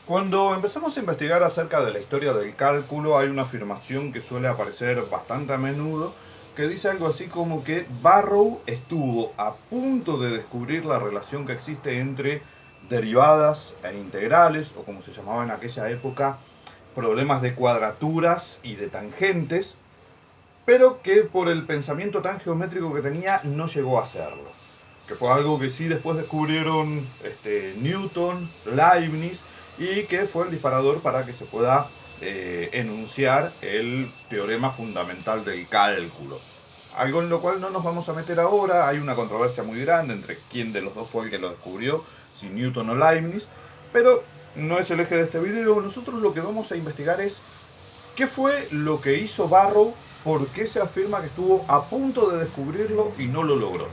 Cuando empezamos a investigar acerca de la historia del cálculo, hay una afirmación que suele aparecer bastante a menudo, que dice algo así como que Barrow estuvo a punto de descubrir la relación que existe entre derivadas e integrales, o como se llamaba en aquella época, problemas de cuadraturas y de tangentes, pero que por el pensamiento tan geométrico que tenía no llegó a hacerlo. Que fue algo que sí después descubrieron Newton, Leibniz, y que fue el disparador para que se pueda enunciar el teorema fundamental del cálculo. Algo en lo cual no nos vamos a meter ahora, hay una controversia muy grande entre quién de los dos fue el que lo descubrió, si Newton o Leibniz, pero no es el eje de este video. Nosotros lo que vamos a investigar es qué fue lo que hizo Barrow, por qué se afirma que estuvo a punto de descubrirlo y no lo logró.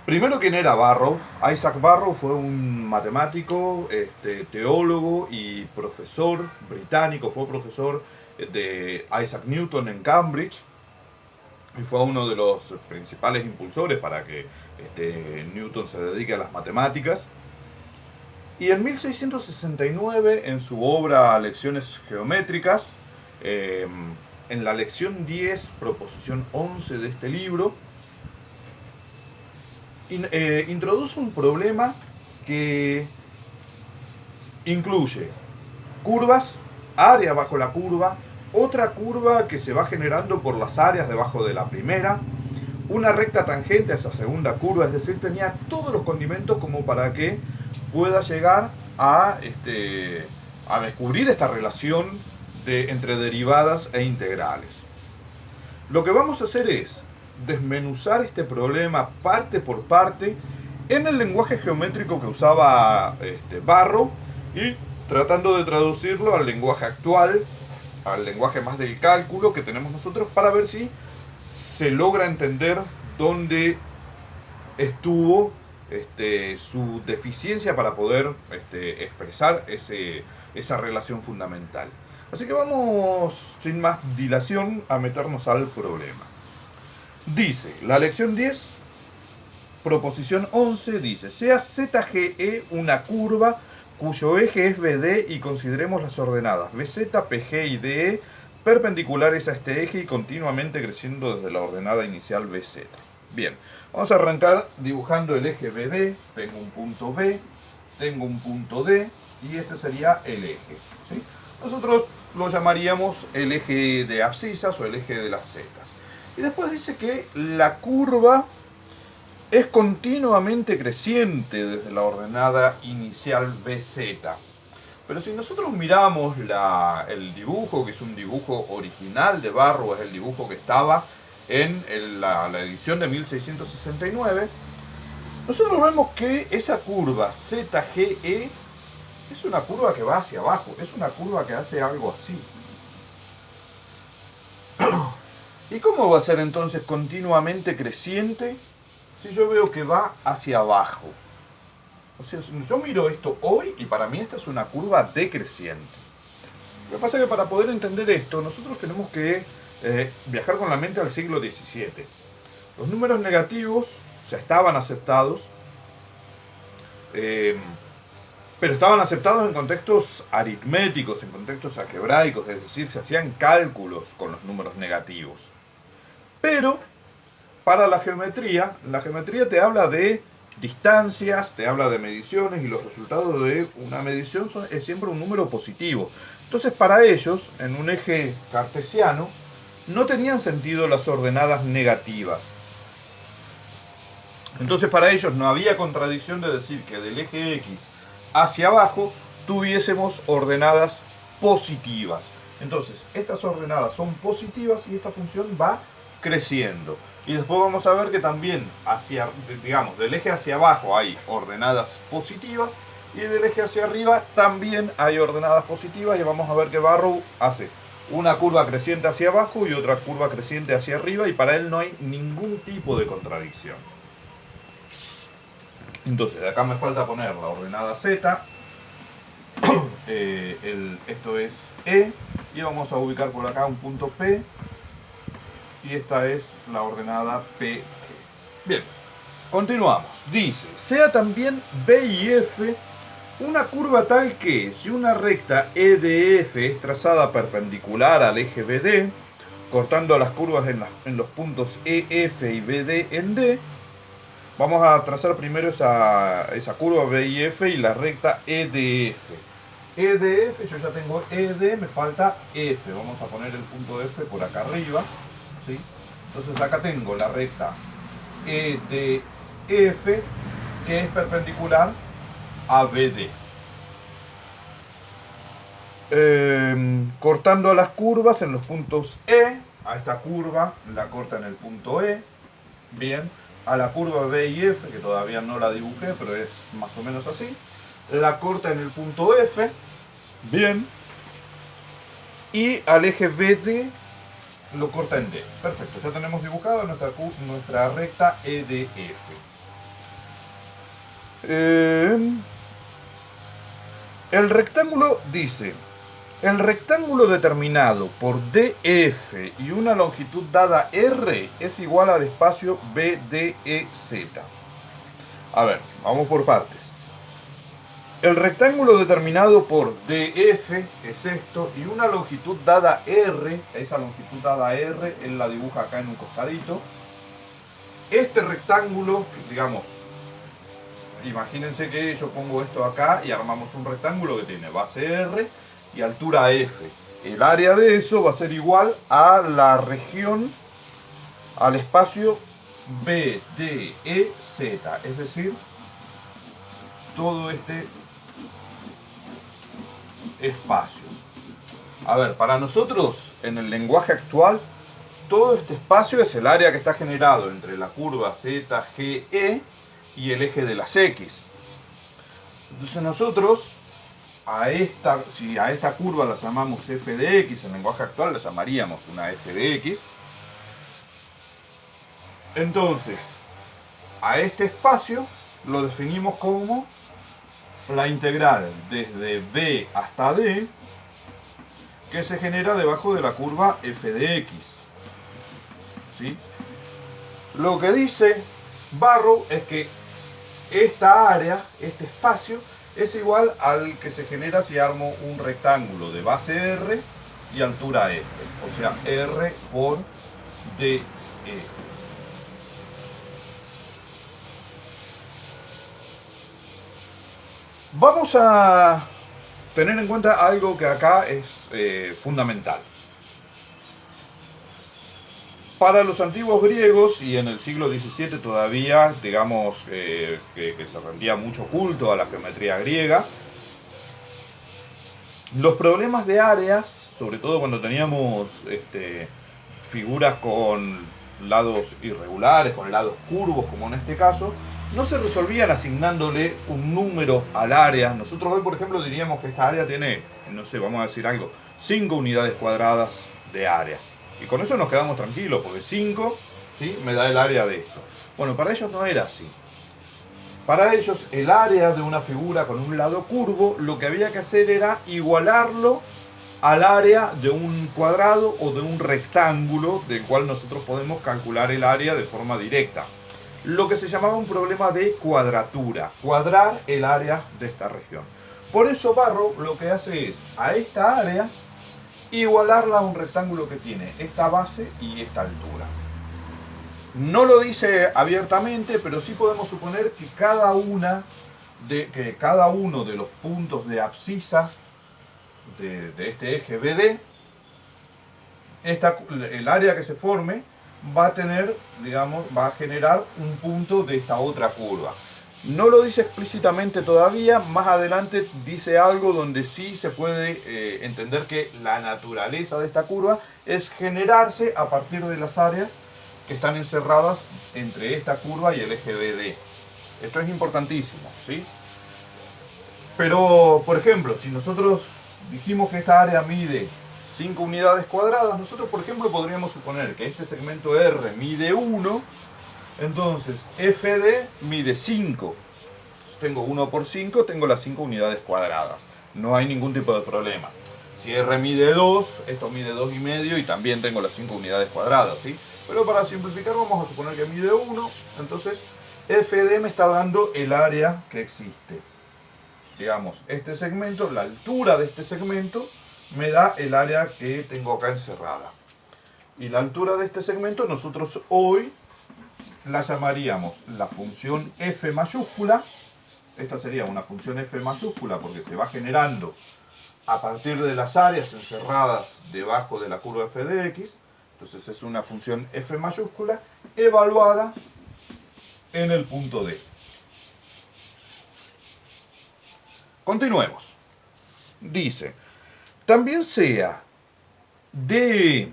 Primero, ¿quién era Barrow? Isaac Barrow fue un matemático, teólogo y profesor británico. Fue profesor de Isaac Newton en Cambridge y fue uno de los principales impulsores para que Newton se dedique a las matemáticas. Y en 1669, en su obra Lecciones Geométricas, en la lección 10, proposición 11 de este libro, introduce un problema que incluye curvas, área bajo la curva, otra curva que se va generando por las áreas debajo de la primera, una recta tangente a esa segunda curva, es decir, tenía todos los condimentos como para que pueda llegar a descubrir esta relación entre derivadas e integrales. Lo que vamos a hacer es desmenuzar este problema parte por parte en el lenguaje geométrico que usaba Barrow y tratando de traducirlo al lenguaje actual, al lenguaje más del cálculo que tenemos nosotros, para ver si se logra entender dónde estuvo su deficiencia para poder expresar esa relación fundamental. Así que vamos, sin más dilación, a meternos al problema. Dice, la lección 10, proposición 11, dice, sea ZGE una curva cuyo eje es BD y consideremos las ordenadas BZ, PG y DE perpendiculares a este eje y continuamente creciendo desde la ordenada inicial BZ. Bien, vamos a arrancar dibujando el eje BD. Tengo un punto B, tengo un punto D y este sería el eje, ¿sí? Nosotros lo llamaríamos el eje de abscisas o el eje de las zetas. Y después dice que la curva es continuamente creciente desde la ordenada inicial BZ. Pero si nosotros miramos el dibujo, que es un dibujo original de Barrow, es el dibujo que estaba en la edición de 1669, nosotros vemos que esa curva ZGE es una curva que va hacia abajo, es una curva que hace algo así. ¿Y cómo va a ser entonces continuamente creciente si yo veo que va hacia abajo? O sea, yo miro esto hoy y para mí esta es una curva decreciente. Lo que pasa es que para poder entender esto, nosotros tenemos que viajar con la mente al siglo XVII. Los números negativos ya estaban aceptados, pero estaban aceptados en contextos aritméticos, en contextos algebraicos, es decir, se hacían cálculos con los números negativos. Pero para la geometría te habla de distancias, te habla de mediciones y los resultados de una medición es siempre un número positivo. Entonces para ellos, en un eje cartesiano, no tenían sentido las ordenadas negativas. Entonces para ellos no había contradicción de decir que del eje X hacia abajo tuviésemos ordenadas positivas. Entonces estas ordenadas son positivas y esta función va creciendo. Y después vamos a ver que también del eje hacia abajo hay ordenadas positivas y del eje hacia arriba también hay ordenadas positivas, y vamos a ver que Barrow hace una curva creciente hacia abajo y otra curva creciente hacia arriba, y para él no hay ningún tipo de contradicción. Entonces, de acá me falta poner la ordenada Z, esto es E, y vamos a ubicar por acá un punto P, y esta es la ordenada PG. Bien, continuamos. Dice, sea también B y F Una curva tal que, si una recta E de F es trazada perpendicular al eje BD, cortando las curvas en los puntos EF y BD en D, vamos a trazar primero esa curva B y F y la recta E de F. E de F, yo ya tengo ED, me falta F. Vamos a poner el punto F por acá arriba, ¿sí? Entonces acá tengo la recta E de F, que es perpendicular a BD. Cortando las curvas en los puntos E, a esta curva la corta en el punto E, bien, a la curva B y F, que todavía no la dibujé, pero es más o menos así, la corta en el punto F, bien, y al eje BD lo corta en D. Perfecto, ya tenemos dibujado nuestra recta EDF. El rectángulo dice, el rectángulo determinado por DF y una longitud dada R es igual al espacio BDEZ. A ver, vamos por partes. El rectángulo determinado por DF es esto, y una longitud dada R, esa longitud dada R, él la dibuja acá en un costadito. Este rectángulo, digamos, imagínense que yo pongo esto acá y armamos un rectángulo que tiene base R y altura F. El área de eso va a ser igual a la región, al espacio BDEZ, es decir, todo este espacio. A ver, para nosotros, en el lenguaje actual, todo este espacio es el área que está generado entre la curva ZGE y el eje de las X. Entonces nosotros, si a esta curva la llamamos f de x, en lenguaje actual la llamaríamos una f de x. Entonces, a este espacio lo definimos como la integral desde B hasta D que se genera debajo de la curva f de x. ¿Sí? Lo que dice Barrow es que esta área, este espacio, es igual al que se genera si armo un rectángulo de base R y altura F, o sea, R por DF. Vamos a tener en cuenta algo que acá es fundamental. Para los antiguos griegos, y en el siglo XVII todavía, digamos, que se rendía mucho culto a la geometría griega, los problemas de áreas, sobre todo cuando teníamos figuras con lados irregulares, con lados curvos, como en este caso, no se resolvían asignándole un número al área. Nosotros hoy, por ejemplo, diríamos que esta área tiene, no sé, vamos a decir algo, 5 unidades cuadradas de área. Y con eso nos quedamos tranquilos, porque 5, ¿sí?, me da el área de esto. Bueno, para ellos no era así. Para ellos, el área de una figura con un lado curvo, lo que había que hacer era igualarlo al área de un cuadrado o de un rectángulo, del cual nosotros podemos calcular el área de forma directa. Lo que se llamaba un problema de cuadratura, cuadrar el área de esta región. Por eso Barrow lo que hace es, a esta área, igualarla a un rectángulo que tiene esta base y esta altura. No lo dice abiertamente, pero sí podemos suponer que cada uno de los puntos de abscisas de este eje BD, el área que se forme va a tener, digamos, va a generar un punto de esta otra curva. No lo dice explícitamente todavía, más adelante dice algo donde sí se puede entender que la naturaleza de esta curva es generarse a partir de las áreas que están encerradas entre esta curva y el eje BD. Esto es importantísimo, ¿sí? Pero, por ejemplo, si nosotros dijimos que esta área mide 5 unidades cuadradas, nosotros, por ejemplo, podríamos suponer que este segmento R mide 1, entonces FD mide 5. Tengo 1 por 5, tengo las 5 unidades cuadradas. No hay ningún tipo de problema. Si R mide 2, esto mide 2,5 y también tengo las 5 unidades cuadradas, ¿sí? Pero para simplificar vamos a suponer que mide 1, entonces FD me está dando el área que existe. digamos, este segmento, la altura de este segmento, me da el área que tengo acá encerrada. Y la altura de este segmento nosotros hoy la llamaríamos la función f mayúscula. Esta sería una función f mayúscula porque se va generando a partir de las áreas encerradas debajo de la curva f de x. Entonces es una función f mayúscula evaluada en el punto D. Continuemos. Dice, también sea DE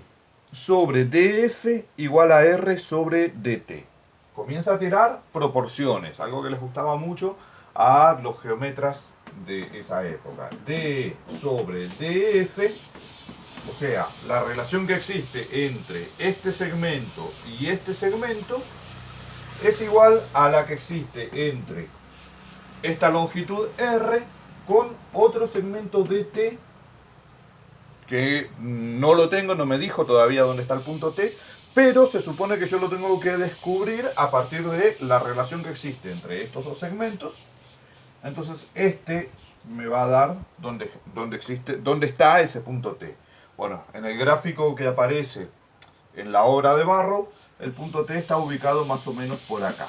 sobre DF igual a R sobre DT. Comienza a tirar proporciones, algo que les gustaba mucho a los geómetras de esa época. DE sobre DF, o sea, la relación que existe entre este segmento y este segmento es igual a la que existe entre esta longitud R con otro segmento DT que no lo tengo, no me dijo todavía dónde está el punto T, pero se supone que yo lo tengo que descubrir a partir de la relación que existe entre estos dos segmentos. Entonces este me va a dar dónde está ese punto T. Bueno, en el gráfico que aparece en la obra de Barrow, el punto T está ubicado más o menos por acá.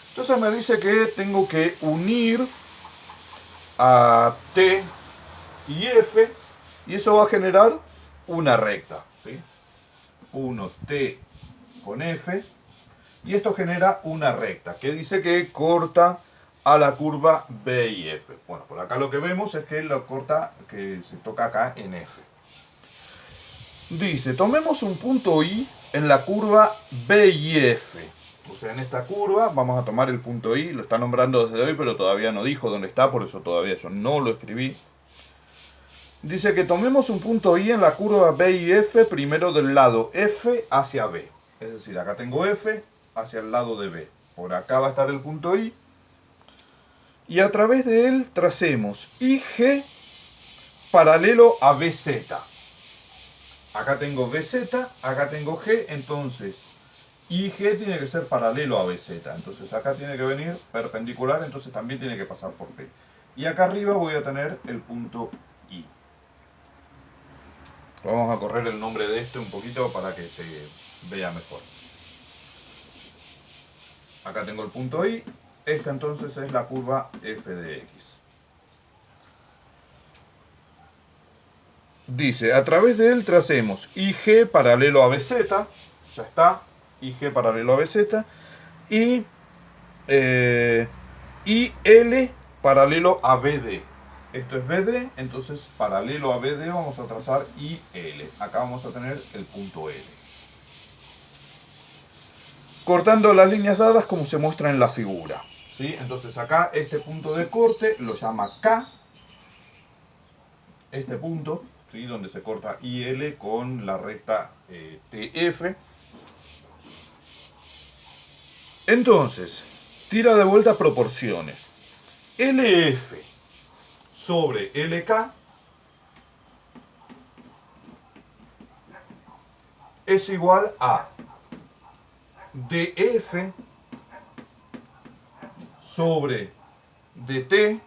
Entonces me dice que tengo que unir a T y F, y eso va a generar una recta, ¿sí? 1T con F, y esto genera una recta que dice que corta a la curva B y F. Bueno, por acá lo que vemos es que lo corta, que se toca acá en F. Dice, tomemos un punto I en la curva B y F. O sea, en esta curva vamos a tomar el punto I, lo está nombrando desde hoy, pero todavía no dijo dónde está, por eso todavía yo no lo escribí. Dice que tomemos un punto I en la curva B y F, primero del lado F hacia B. Es decir, acá tengo F hacia el lado de B. Por acá va a estar el punto I. Y a través de él tracemos IG paralelo a BZ. Acá tengo BZ, acá tengo G, entonces IG tiene que ser paralelo a BZ. Entonces acá tiene que venir perpendicular, entonces también tiene que pasar por P. Y acá arriba voy a tener el punto I. Vamos a correr el nombre de este un poquito para que se vea mejor. Acá tengo el punto I. Esta entonces es la curva f de x. Dice, a través de él tracemos IG paralelo a BZ, ya está, IG paralelo a BZ, y IL paralelo a BD. Esto es BD, entonces paralelo a BD vamos a trazar IL. Acá vamos a tener el punto L. Cortando las líneas dadas como se muestra en la figura, ¿sí? Entonces acá este punto de corte lo llama K, este punto, ¿sí? Donde se corta IL con la recta TF. Entonces, tira de vuelta proporciones. LF sobre LK es igual a DF sobre DT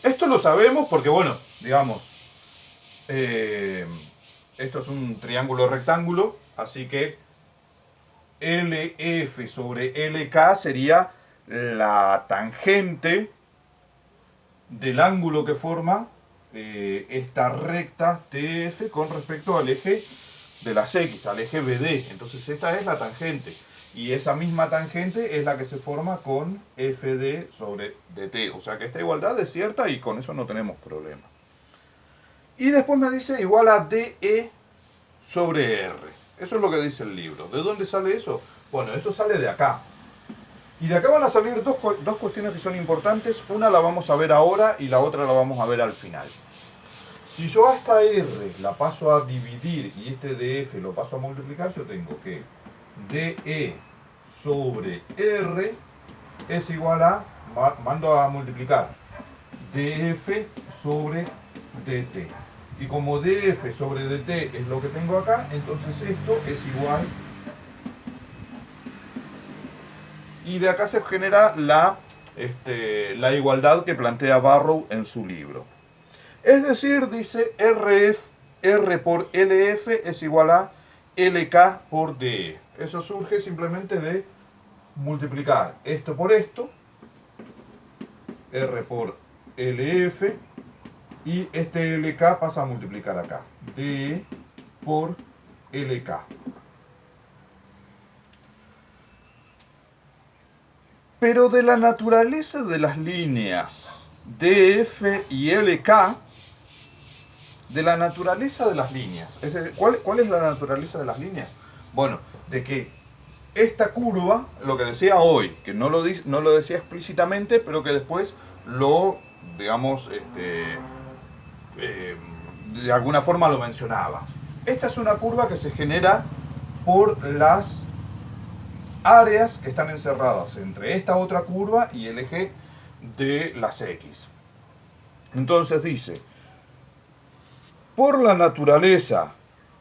esto lo sabemos porque, bueno, digamos, esto es un triángulo rectángulo, así que LF sobre LK sería la tangente del ángulo que forma esta recta TF con respecto al eje de las X, al eje BD. Entonces esta es la tangente. Y esa misma tangente es la que se forma con FD sobre DT. O sea que esta igualdad es cierta y con eso no tenemos problema. Y después me dice igual a DE sobre R. Eso es lo que dice el libro. ¿De dónde sale eso? Bueno, eso sale de acá. Y de acá van a salir dos cuestiones que son importantes. Una la vamos a ver ahora y la otra la vamos a ver al final. Si yo a esta R la paso a dividir y este DF lo paso a multiplicar, yo tengo que DE sobre R es igual a, mando a multiplicar, DF sobre DT. Y como DF sobre DT es lo que tengo acá, entonces esto es igual Y de acá se genera la igualdad que plantea Barrow en su libro. Es decir, dice R por LF es igual a LK por DE. Eso surge simplemente de multiplicar esto por esto, R por LF, y este LK pasa a multiplicar acá, DE por LK. Pero de la naturaleza de las líneas DF y LK, de la naturaleza de las líneas, es decir, ¿cuál es la naturaleza de las líneas? Bueno, de que esta curva, lo que decía hoy, que no lo decía explícitamente, pero que después lo, digamos, de alguna forma lo mencionaba. Esta es una curva que se genera por las áreas que están encerradas entre esta otra curva y el eje de las X. Entonces dice, por la naturaleza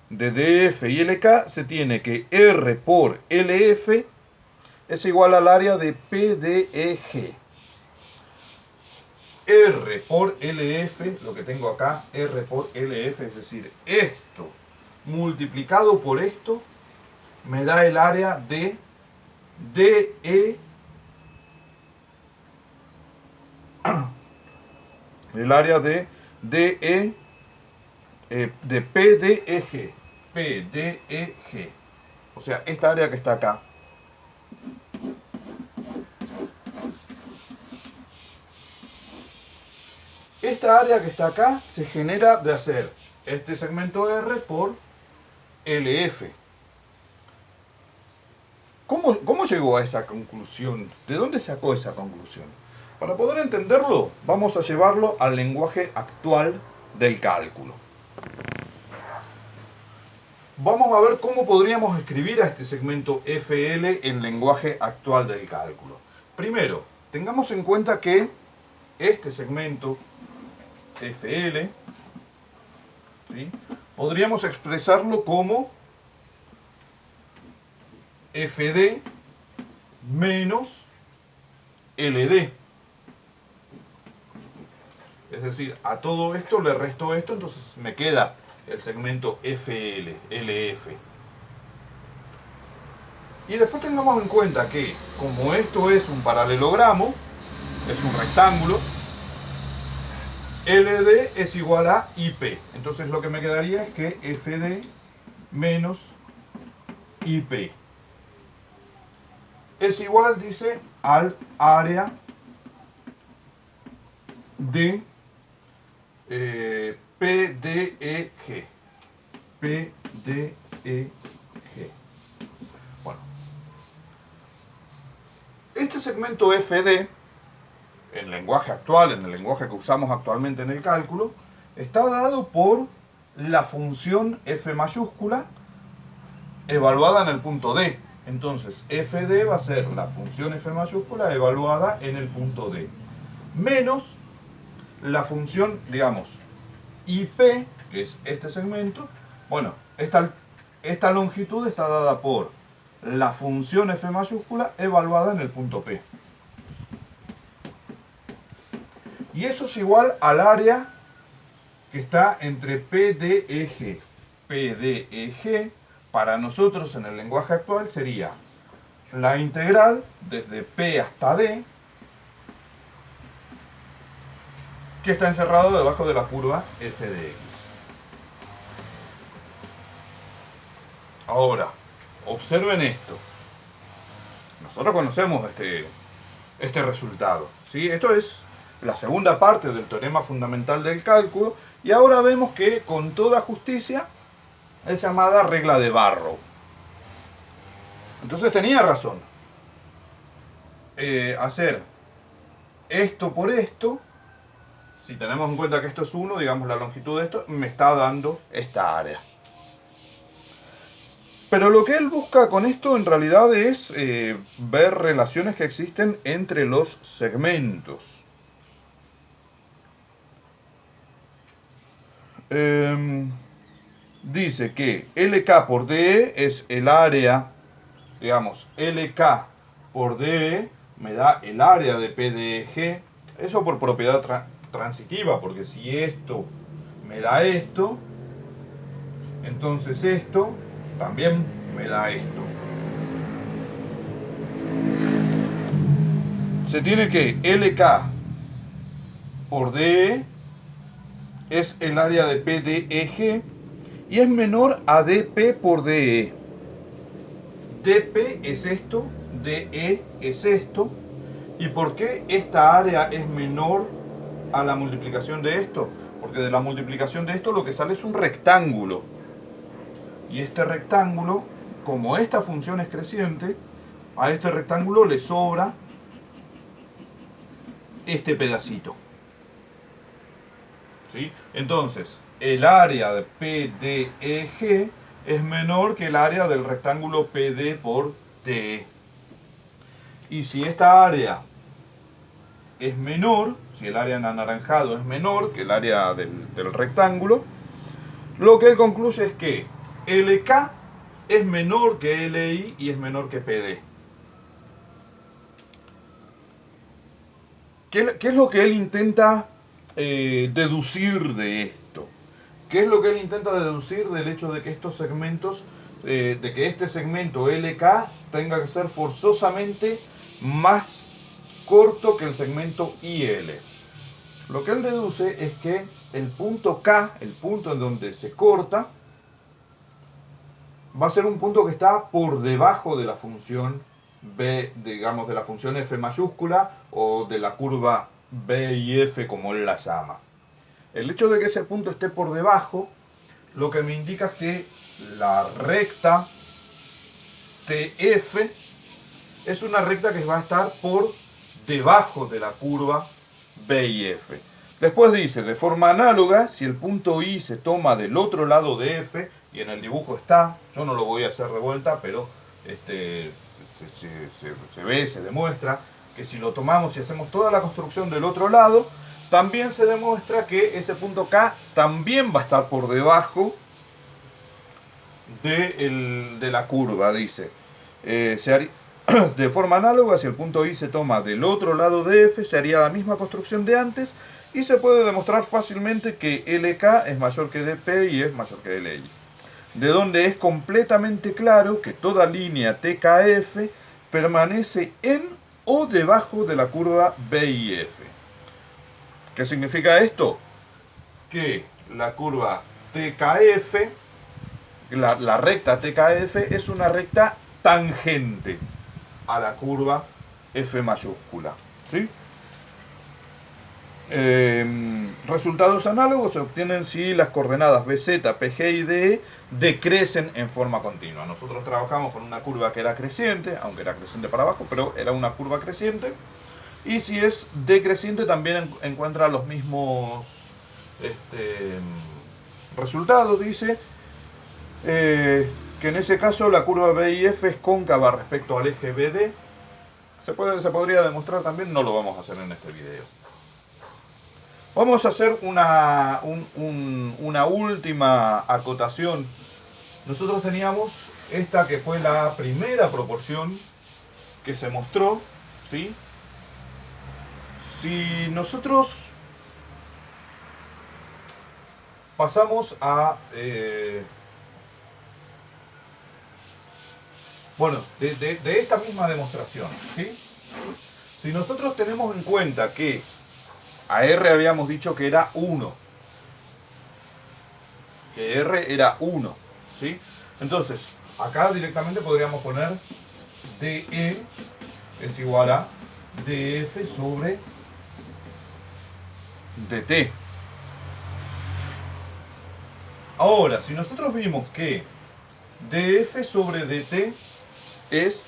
de DF y LK se tiene que R por LF es igual al área de PDEG. R por LF, lo que tengo acá, R por LF, es decir, esto multiplicado por esto me da el área de DE, el área de DE, de PDEG, PDEG, o sea, esta área que está acá. Esta área que está acá se genera de hacer este segmento R por LF. ¿Cómo llegó a esa conclusión? ¿De dónde sacó esa conclusión? Para poder entenderlo, vamos a llevarlo al lenguaje actual del cálculo. Vamos a ver cómo podríamos escribir a este segmento FL en lenguaje actual del cálculo. Primero, tengamos en cuenta que este segmento FL, ¿sí?, podríamos expresarlo como FD menos LD. Es decir, a todo esto le resto esto, entonces me queda el segmento FL, LF. Y después tengamos en cuenta que, como esto es un paralelogramo, es un rectángulo, LD es igual a IP. Entonces lo que me quedaría es que FD menos IP es igual, dice, al área de PDEG. PDEG. Bueno, este segmento FD, en lenguaje actual, en el lenguaje que usamos actualmente en el cálculo, está dado por la función f mayúscula evaluada en el punto D. Entonces, fd va a ser la función f mayúscula evaluada en el punto D, menos la función, digamos, IP, que es este segmento. Bueno, esta longitud está dada por la función f mayúscula evaluada en el punto P. Y eso es igual al área que está entre PDEG. PDEG, para nosotros en el lenguaje actual, sería la integral desde P hasta D, que está encerrado debajo de la curva f de x. Ahora, observen esto. Nosotros conocemos este resultado, ¿sí? Esto es la segunda parte del teorema fundamental del cálculo, y ahora vemos que con toda justicia es llamada regla de Barrow. Entonces tenía razón. Hacer esto por esto, si tenemos en cuenta que esto es 1, digamos la longitud de esto, me está dando esta área. Pero lo que él busca con esto en realidad es ver relaciones que existen entre los segmentos. Dice que LK por DE es el área, digamos, LK por DE me da el área de PDG. Eso por propiedad transitiva, porque si esto me da esto, entonces esto también me da esto. Se tiene que LK por DE es el área de PDEG y es menor a DP por DE. DP es esto, DE es esto. ¿Y por qué esta área es menor a la multiplicación de esto? Porque de la multiplicación de esto lo que sale es un rectángulo. Y este rectángulo, como esta función es creciente, a este rectángulo le sobra este pedacito. ¿Sí? Entonces, el área de PDEG es menor que el área del rectángulo PD por DE. Y si esta área es menor, si el área en anaranjado es menor que el área del rectángulo, lo que él concluye es que LK es menor que LI y es menor que PD. ¿Qué es lo que él intenta deducir de esto? ¿Qué es lo que él intenta deducir del hecho de que estos segmentos, de que este segmento LK tenga que ser forzosamente más corto que el segmento IL? Lo que él deduce es que el punto K, el punto en donde se corta, va a ser un punto que está por debajo de la función B, digamos de la función F mayúscula o de la curva B y F como él la llama. El hecho de que ese punto esté por debajo, lo que me indica es que la recta TF es una recta que va a estar por debajo de la curva B y F. Después dice, de forma análoga, si el punto I se toma del otro lado de F, y en el dibujo está, yo no lo voy a hacer de vuelta, pero se ve, se demuestra que si lo tomamos y hacemos toda la construcción del otro lado, también se demuestra que ese punto K también va a estar por debajo de la curva, dice. De forma análoga, si el punto I se toma del otro lado de F, se haría la misma construcción de antes y se puede demostrar fácilmente que LK es mayor que DP y es mayor que LI. De donde es completamente claro que toda línea TKF permanece en o debajo de la curva BIF. ¿Qué significa esto? Que la curva TKF, la recta TKF es una recta tangente a la curva F mayúscula. ¿Sí? Resultados análogos se obtienen si las coordenadas BZ, PG y DE decrecen en forma continua. Nosotros trabajamos con una curva que era creciente, aunque era creciente para abajo, pero era una curva creciente. Y si es decreciente también encuentra los mismos resultados. Dice que en ese caso la curva BIF es cóncava respecto al eje BD. Se podría demostrar también, no lo vamos a hacer en este video. Vamos a hacer una última acotación. Nosotros teníamos esta que fue la primera proporción que se mostró, ¿sí? Si nosotros pasamos a... de esta misma demostración, ¿sí? Si nosotros tenemos en cuenta que a R habíamos dicho que era 1, que R era 1, ¿sí? Entonces, acá directamente podríamos poner DE es igual a DF sobre DT. Ahora, si nosotros vimos que DF sobre DT es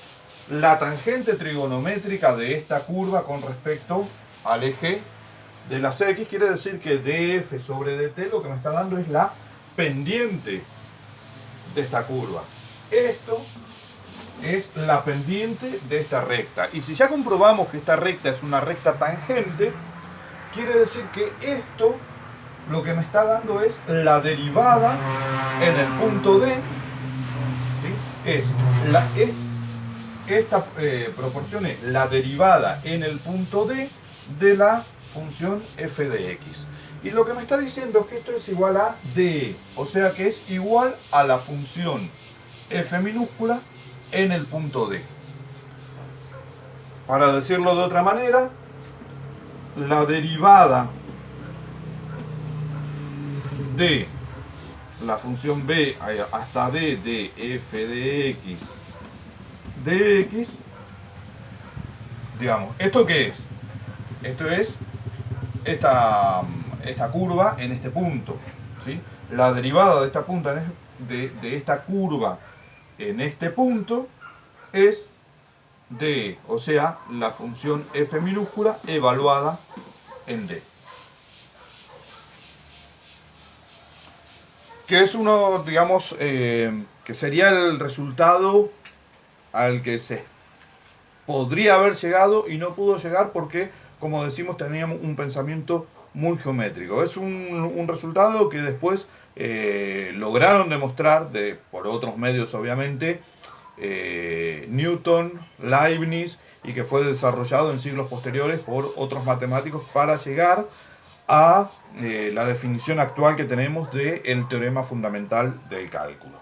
la tangente trigonométrica de esta curva con respecto al eje de las X, quiere decir que DF sobre DT lo que me está dando es la pendiente de esta curva. Esto es la pendiente de esta recta. Y si ya comprobamos que esta recta es una recta tangente, quiere decir que esto lo que me está dando es la derivada en el punto D, ¿sí? que esta proporcione la derivada en el punto D de la función f de x. Y lo que me está diciendo es que esto es igual a DE, o sea que es igual a la función f minúscula en el punto D. Para decirlo de otra manera, la derivada de la función b hasta d de f de x, digamos, ¿esto qué es? Esto es esta curva en este punto, ¿sí? La derivada de esta punta de esta curva en este punto es d, o sea, la función f minúscula evaluada en d. Que es uno, digamos, que sería el resultado al que se podría haber llegado y no pudo llegar porque, como decimos, teníamos un pensamiento muy geométrico. Es un resultado que después lograron demostrar, por otros medios obviamente, Newton, Leibniz, y que fue desarrollado en siglos posteriores por otros matemáticos para llegar a la definición actual que tenemos del teorema fundamental del cálculo.